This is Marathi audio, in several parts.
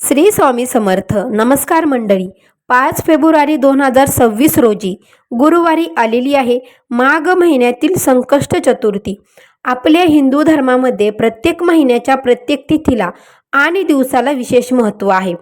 श्री स्वामी समर्थ. नमस्कार मंडळी. 5 फेब्रुवारी 2026 रोजी गुरुवारी आलेली आहे माघ महिन्यातील संकष्ट चतुर्थी. आपल्या हिंदू धर्मामध्ये प्रत्येक महिन्याच्या प्रत्येक तिथीला आणि दिवसाला विशेष महत्त्व आहे.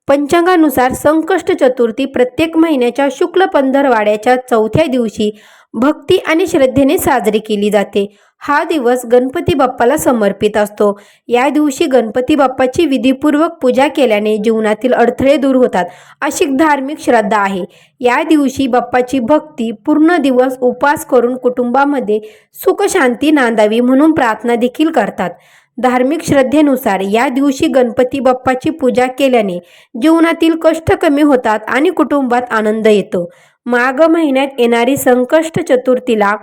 पंचांगानुसार संकष्ट चतुर्थी प्रत्येक महिन्याच्या शुक्ल पंधरवाड्याच्या चौथ्या दिवशी भक्ती आणि श्रद्धेने साजरी केली जाते. हा दिवस गणपती बाप्पाला समर्पित असतो. या दिवशी गणपती बाप्पाची विधीपूर्वक पूजा केल्याने जीवनातील अडथळे दूर होतात, अशी धार्मिक श्रद्धा आहे. या दिवशी बाप्पाची भक्ती पूर्ण दिवस उपवास करून कुटुंबामध्ये सुख शांती नांदावी म्हणून प्रार्थना देखील करतात. धार्मिक श्रद्धेनुसार या दिवशी गणपती बाप्पाची पूजा केल्याने जीवनातील कष्ट कमी होतात आणि कुटुंबात आनंद येतो. माघ महिन्यात येणारी संकष्ट चतुर्थीला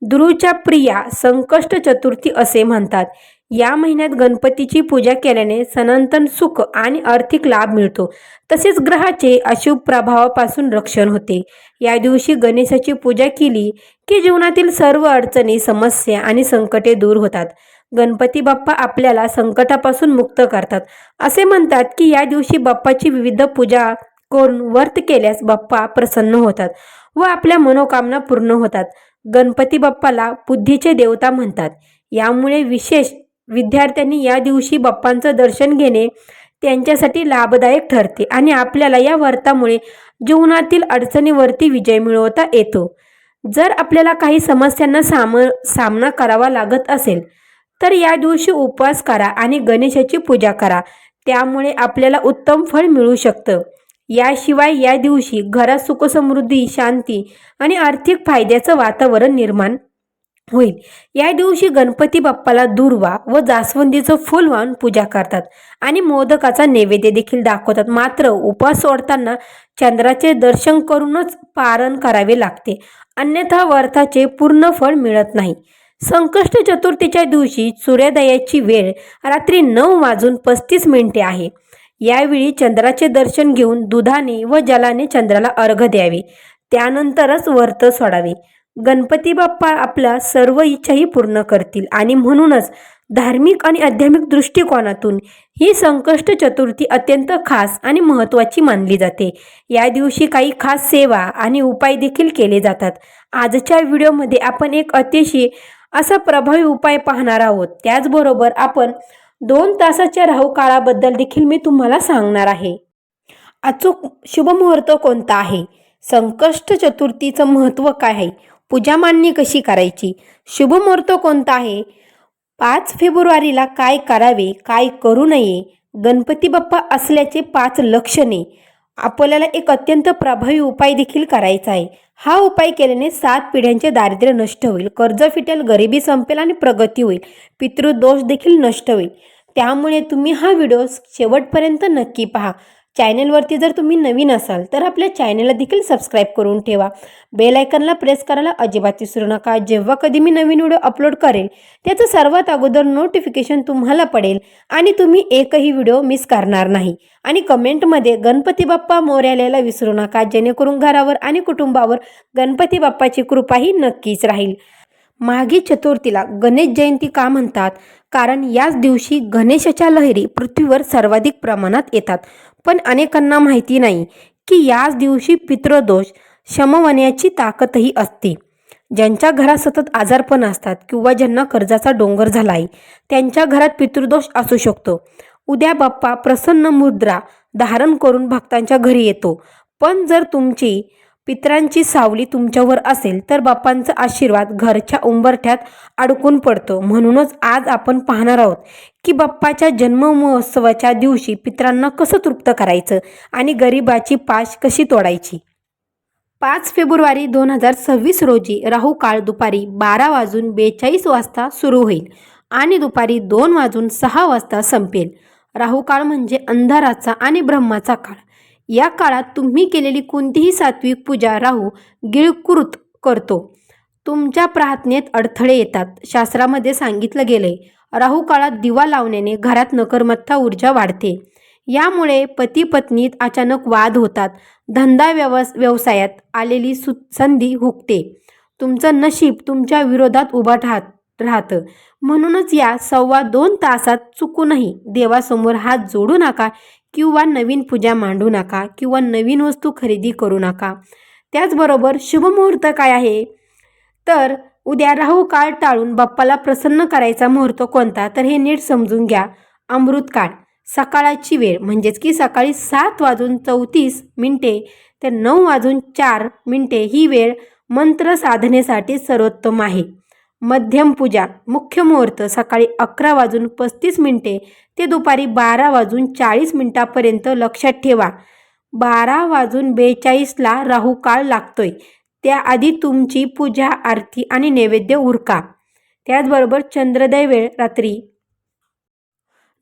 दुरुच्या प्रिया संकष्ट चतुर्थी असे म्हणतात. या महिन्यात गणपतीची पूजा केल्याने सनातन सुख आणि आर्थिक लाभ मिळतो. तसेच ग्रहाचे अशुभ प्रभावापासून रक्षण होते. या दिवशी गणेशाची पूजा केली की जीवनातील सर्व अडचणी, समस्या आणि संकटे दूर होतात. गणपती बाप्पा आपल्याला संकटापासून मुक्त करतात. असे म्हणतात की या दिवशी बाप्पाची विविध पूजा करून व्रत केल्यास बाप्पा प्रसन्न होतात व आपल्या मनोकामना पूर्ण होतात. गणपती बाप्पाला बुद्धीचे देवता म्हणतात. यामुळे विशेष विद्यार्थ्यांनी या दिवशी बाप्पांचं दर्शन घेणे त्यांच्यासाठी लाभदायक ठरते आणि आपल्याला या व्रतामुळे जीवनातील अडचणीवरती विजय मिळवता येतो. जर आपल्याला काही समस्यांना सामना करावा लागत असेल तर या दिवशी उपवास करा आणि गणेशाची पूजा करा. त्यामुळे आपल्याला उत्तम फळ मिळू शकतं. याशिवाय या दिवशी घरात सुख, समृद्धी, शांती आणि आर्थिक फायद्याचं वातावरण निर्माण होईल. या दिवशी गणपती बाप्पाला दुर्वा व जास्वंदीचं फूल वाहून पूजा करतात आणि मोदकाचा नैवेद्य देखील दाखवतात. मात्र उपवास सोडताना चंद्राचे दर्शन करूनच पारण करावे लागते, अन्यथा व्रताचे पूर्ण फळ मिळत नाही. संकष्ट चतुर्थीच्या दिवशी सूर्योदयाची वेळ रात्री 9:35 आहे. यावेळी चंद्राचे दर्शन घेऊन दुधाने व जलाने चंद्राला अर्घ्य द्यावे, त्यानंतरच व्रत सोडावे. गणपती बाप्पा आपल्या सर्व इच्छाही पूर्ण करतील आणि म्हणूनच धार्मिक आणि आध्यात्मिक दृष्टिकोनातून ही संकष्ट चतुर्थी अत्यंत खास आणि महत्त्वाची मानली जाते. या दिवशी काही खास सेवा आणि उपाय देखील केले जातात. आजच्या व्हिडिओमध्ये आपण एक अतिशय असा प्रभावी उपाय पाहणार आहोत. त्याचबरोबर आपण 2 तासाच्या राहू काळाबद्दल देखील मी तुम्हाला सांगणार आहे. अचूक शुभमुहूर्त कोणता आहे, संकष्ट चतुर्थीचं महत्त्व काय आहे, पूजा मांडणी कशी करायची, शुभमुहूर्त कोणता आहे, 5 फेब्रुवारीला काय करावे, काय करू नये, गणपती बाप्पा असल्याचे 5 लक्षणे, आपल्याला एक अत्यंत प्रभावी उपाय देखील करायचा आहे. हा उपाय केल्याने 7 पिढ्यांचे दारिद्र्य नष्ट होईल, कर्ज फिटेल, गरिबी संपेल आणि प्रगती होईल, पितृदोष देखील नष्ट होईल. त्यामुळे तुम्ही हा व्हिडिओ शेवटपर्यंत नक्की पहा. चॅनलवरती जर तुम्ही नवीन असाल तर आपल्या चॅनलला देखील सबस्क्राईब करून ठेवा. बेल आयकॉनला प्रेस करायला अजिबात विसरू नका. जेव्हा कधी मी नवीन व्हिडिओ अपलोड करेल त्याचं सर्वात अगोदर नोटिफिकेशन तुम्हाला पडेल आणि तुम्ही एकही व्हिडिओ मिस करणार नाही. आणि कमेंटमध्ये गणपती बाप्पा मोरया लिहायला विसरू नका, जेणेकरून घरावर आणि कुटुंबावर गणपती बाप्पाची कृपाही नक्कीच राहील. माघी चतुर्थीला गणेश जयंती का म्हणतात? कारण याच दिवशी गणेशाच्या लहरी पृथ्वीवर सर्वाधिक प्रमाणात येतात. पण अनेकांना माहिती नाही की याच दिवशी पितृदोष शमवण्याची ताकदही असते. ज्यांच्या घरात सतत आजारपण असतात किंवा ज्यांना कर्जाचा डोंगर झाला आहे त्यांच्या घरात पितृदोष असू शकतो. उद्या बाप्पा प्रसन्न मुद्रा धारण करून भक्तांच्या घरी येतो. पण जर तुमची पितरांची सावली तुमच्यावर असेल तर बाप्पांचा आशीर्वाद घरच्या उंबरठ्यात अडकून पडतो. म्हणूनच आज आपण पाहणार आहोत की बाप्पाच्या जन्म महोत्सवाच्या दिवशी पितरांना कसं तृप्त करायचं आणि गरिबाची पाश कशी तोडायची. 5 फेब्रुवारी 2026 रोजी राहू काळ दुपारी 12:42 सुरू होईल आणि दुपारी 2:06 संपेल. राहू काळ म्हणजे अंधाराचा आणि ब्रह्माचा काळ. या काळात तुम्ही केलेली कोणतीही सात्विक पूजा राहू गिळकृत करतो. तुमच्या प्रार्थनेत अडथळे येतात. शास्त्रामध्ये सांगितलं गेलंय राहू काळात दिवा लावण्याने घरात नकारात्मक ऊर्जा वाढते. यामुळे पती पत्नीत अचानक वाद होतात. धंदा व्यवसायात आलेली संधी हुकते. तुमचं नशीब तुमच्या विरोधात उभा राहतं. म्हणूनच या 2.25 तासात चुकूनही देवासमोर हात जोडू नका किंवा नवीन पूजा मांडू नका किंवा नवीन वस्तू खरेदी करू नका. त्याचबरोबर शुभमुहूर्त काय आहे, तर उद्या राहू काळ टाळून बाप्पाला प्रसन्न करायचा मुहूर्त कोणता, तर हे नीट समजून घ्या. अमृतकाळ, सकाळची वेळ म्हणजेच की सकाळी 7:34 ते 9:04 ही वेळ मंत्र साधनेसाठी सर्वोत्तम आहे. मध्यम पूजा, मुख्य मुहूर्त सकाळी 11:35 ते दुपारी 12:40 पर्यंत. लक्षात ठेवा, 12:42 राहू काळ लागतोय. त्याआधी तुमची पूजा, आरती आणि नैवेद्य उरका. त्याचबरोबर चंद्रोदय वेळ रात्री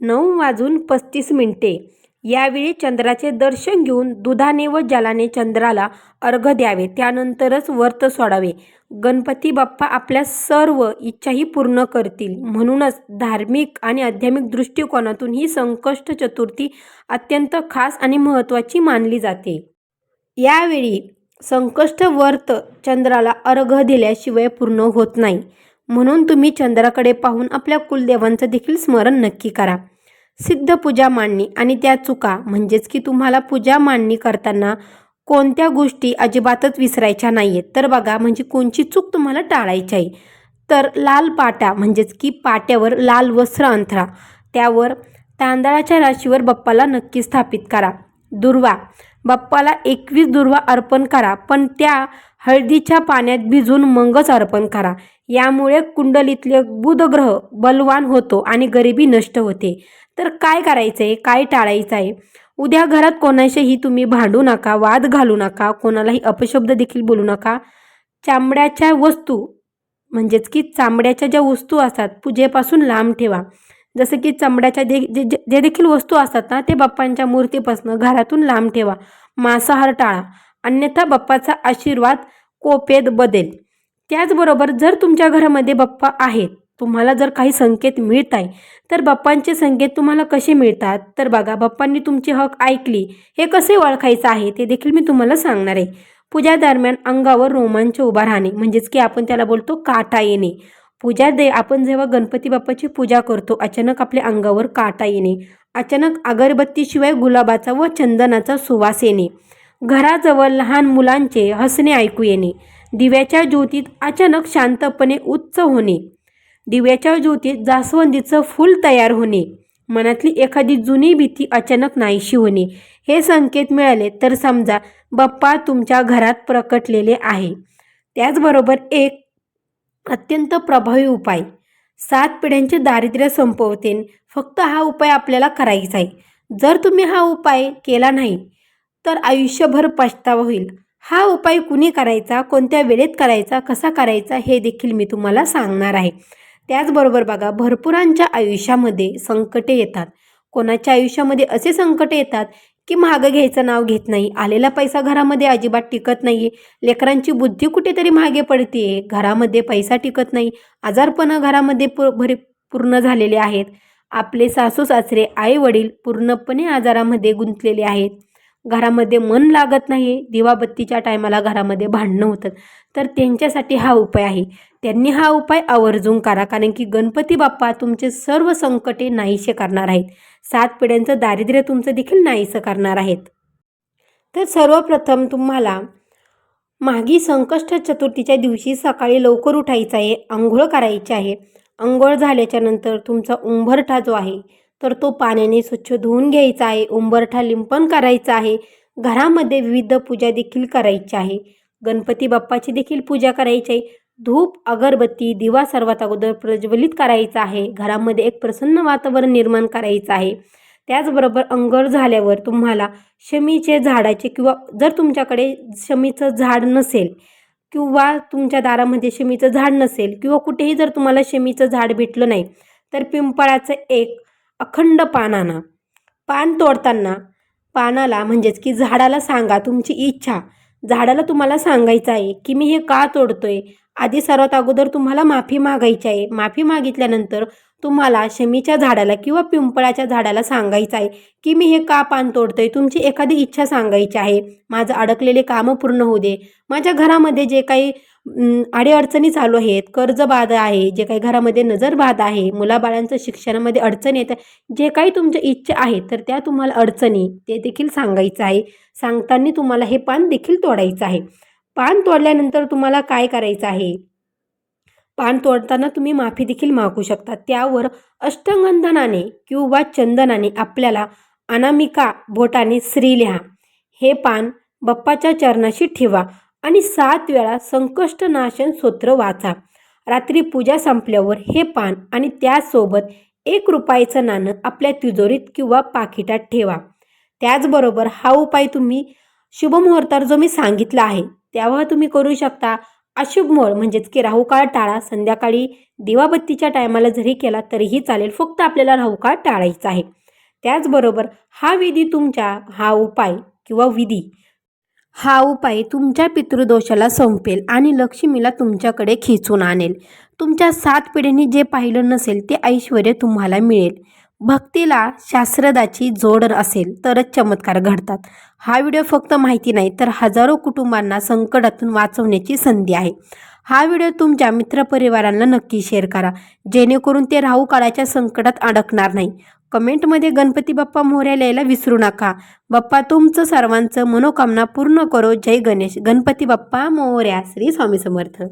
9:35 यावेळी चंद्राचे दर्शन घेऊन दुधाने व जलाने चंद्राला अर्घ्य द्यावे. त्यानंतरच व्रत सोडावे. गणपती बाप्पा आपल्या सर्व इच्छाही पूर्ण करतील. म्हणूनच धार्मिक आणि आध्यात्मिक दृष्टिकोनातून ही संकष्ट चतुर्थी अत्यंत खास आणि महत्त्वाची मानली जाते. यावेळी संकष्ट व्रत चंद्राला अर्घ्य दिल्याशिवाय पूर्ण होत नाही. म्हणून तुम्ही चंद्राकडे पाहून आपल्या कुलदेवांचं देखील स्मरण नक्की करा. सिद्ध पूजा मांडणी आणि त्या चुका, म्हणजेच की तुम्हाला पूजा मांडणी करताना कोणत्या गोष्टी अजिबातच विसरायच्या नाहीयेत. तर बघा, म्हणजे कोणची चूक तुम्हाला टाळायची आहे, तर लाल पाटा म्हणजेच की पाट्यावर लाल वस्त्र अंथरा. त्यावर तांदळाच्या राशीवर बाप्पाला नक्की स्थापित करा. दुर्वा, बाप्पाला 21 दुर्वा अर्पण करा, पण त्या हळदीच्या पाण्यात भिजून मगच अर्पण करा. यामुळे कुंडलीतले बुधग्रह बलवान होतो आणि गरिबी नष्ट होते. तर काय करायचं आहे, काय टाळायचं आहे, उद्या घरात कोणाशीही तुम्ही भांडू नका, वाद घालू नका, कोणालाही अपशब्द देखील बोलू नका. चामड्याच्या वस्तू म्हणजेच की चामड्याच्या ज्या वस्तू असतात पूजेपासून लांब ठेवा. जसं की चामड्याच्या जे देखील वस्तू असतात ना, ते बाप्पांच्या मूर्तीपासून घरातून लांब ठेवा. मांसाहार टाळा, अन्यथा बाप्पाचा आशीर्वाद कोपेत बदेल. त्याचबरोबर जर तुमच्या घरामध्ये बाप्पा आहेत, तुम्हाला जर काही संकेत मिळत आहे, तर बाप्पांचे संकेत तुम्हाला कसे मिळतात, तर बघा, बाप्पांनी तुमची हक ऐकली हे कसे ओळखायचं आहे ते देखील मी तुम्हाला सांगणार आहे. पूजा दरम्यान अंगावर रोमांच उभा राहणे, म्हणजेच की आपण त्याला बोलतो काटा येणे. आपण जेव्हा गणपती बाप्पाची पूजा करतो, अचानक आपल्या अंगावर काटा येणे, अचानक अगरबत्तीशिवाय गुलाबाचा व चंदनाचा सुवास येणे, घराजवळ लहान मुलांचे हसणे ऐकू येणे, दिव्याच्या ज्योतीत अचानक शांतपणे उच्च होणे, दिव्याच्या ज्योतीत जास्वंदीचं फूल तयार होणे, मनातली एखादी जुनी भीती अचानक नाहीशी होणे, हे संकेत मिळाले तर समजा बाप्पा तुमच्या घरात प्रकटलेले आहे. त्याचबरोबर एक अत्यंत प्रभावी उपाय, 7 पिढ्यांचे दारिद्र्य संपवते. फक्त हा उपाय आपल्याला करायचा आहे. जर तुम्ही हा उपाय केला नाही तर आयुष्यभर पछतावा होईल. हा उपाय कुणी करायचा, कोणत्या वेळेत करायचा, कसा करायचा हे देखील मी तुम्हाला सांगणार आहे. त्याचबरोबर बघा, भरपूरांच्या आयुष्यामध्ये संकटे येतात. कोणाच्या आयुष्यामध्ये असे संकट येतात की मागं घ्यायचं नाव घेत नाही, आलेला पैसा घरामध्ये अजिबात टिकत नाही, लेकरांची बुद्धी कुठेतरी मागे पडते, घरामध्ये पैसा टिकत नाही, आजारपणं घरामध्ये पूर्ण झालेले आहेत, आपले सासू सासरे आई वडील पूर्णपणे आजारामध्ये गुंतलेले आहेत, घरामध्ये मन लागत नाही, दिवाबत्तीच्या टायमाला घरामध्ये भांडणं होतात. तर त्यांच्यासाठी हा उपाय आहे. त्यांनी हा उपाय आवर्जून करा, कारण की गणपती बाप्पा तुमचे सर्व संकटे नाहीसे करणार आहेत. 7 पिढ्यांचं दारिद्र्य तुमचं देखील नाहीसं करणार आहेत. तर सर्वप्रथम तुम्हाला माघी संकष्ट चतुर्थीच्या दिवशी सकाळी लवकर उठायचं आहे, अंघोळ करायची आहे. अंघोळ झाल्याच्या नंतर तुमचा उंबरठा जो आहे तर तो पाण्याने स्वच्छ धुवून घ्यायचा आहे. उंबरठा लिंपण करायचा आहे. घरामध्ये विविध पूजा देखील करायची आहे. गणपती बाप्पाची देखील पूजा करायची आहे. धूप, अगरबत्ती, दिवा सर्वात अगोदर प्रज्वलित करायचा आहे. घरामध्ये एक प्रसन्न वातावरण निर्माण करायचं आहे. त्याचबरोबर अंघोळ झाल्यावर तुम्हाला शमीचे झाडाचे किंवा जर तुमच्याकडे शमीचं झाड नसेल किंवा तुमच्या दारामध्ये शमीचं झाड नसेल किंवा कुठेही जर तुम्हाला शमीचं झाड भेटलं नाही तर पिंपळाचं एक अखंड पान आणा. पान तोडताना पानाला म्हणजेच की झाडाला सांगा तुमची इच्छा. झाडाला तुम्हाला सांगायचं आहे की मी हे का तोडतोय. आधी सर्वात अगोदर तुम्हाला माफी मागायची आहे. माफी मागितल्यानंतर तुम्हाला शमीच्या झाडाला किंवा पिंपळाच्या झाडाला सांगायचं आहे की मी हे का पान तोडतोय. तुमची एखादी इच्छा सांगायची आहे. माझं अडकलेले कामं पूर्ण होऊ दे. माझ्या घरामध्ये जे काही अडीअडचणी चालू आहेत, कर्जबाधा आहे, जे काही घरामध्ये नजरबाधा आहे, मुलाबाळांचं शिक्षणामध्ये अडचण येतं, जे काही तुमच्या इच्छा आहेत तर त्या तुम्हाला अडचणी ते देखील सांगायचं आहे. सांगताना तुम्हाला हे पान देखील तोडायचं आहे. पान तोडल्यानंतर तुम्हाला काय करायचं आहे, पान तोडताना तुम्ही माफी देखील मागू शकता. त्यावर अष्टगंधनाने किंवा चंदनाने आपल्याला अनामिका बोटाने श्री लिहा. हे पान बाप्पाच्या चरणाशी ठेवा आणि 7 वेळा संकष्टनाशन स्तोत्र वाचा. रात्री पूजा संपल्यावर हे पान आणि त्यासोबत 1 रुपयाचं नाणं आपल्या तिजोरीत किंवा पाकिटात ठेवा. त्याचबरोबर हा उपाय तुम्ही शुभमुहूर्तावर जो मी सांगितला आहे तेव्हा तुम्ही करू शकता. अशुभ मुहूर्त म्हणजेच की राहुकाळ टाळा. संध्याकाळी दिवाबत्तीच्या टायमाला जरी केला तरीही चालेल, फक्त आपल्याला राहुकाळ टाळायचा आहे. त्याचबरोबर हा उपाय तुमच्या पितृदोषाला संपेल आणि लक्ष्मीला तुमच्याकडे खेचून आणेल. तुमच्या 7 पिढींनी जे पाहिलं नसेल ते ऐश्वर्य तुम्हाला मिळेल. भक्तीला शास्त्रदाची जोड असेल तरच चमत्कार घडतात. हा व्हिडिओ फक्त माहिती नाही तर हजारो कुटुंबांना संकटातून वाचवण्याची संधी आहे. हा व्हिडिओ तुमच्या मित्रपरिवारांना नक्की शेअर करा, जेणेकरून ते राहू काळाच्या संकटात अडकणार नाही. कमेंटमध्ये गणपती बाप्पा मोरया लिहायला विसरू नका. बाप्पा तुमचं सर्वांचं मनोकामना पूर्ण करो. जय गणेश. गणपती बाप्पा मोरया. श्री स्वामी समर्थ.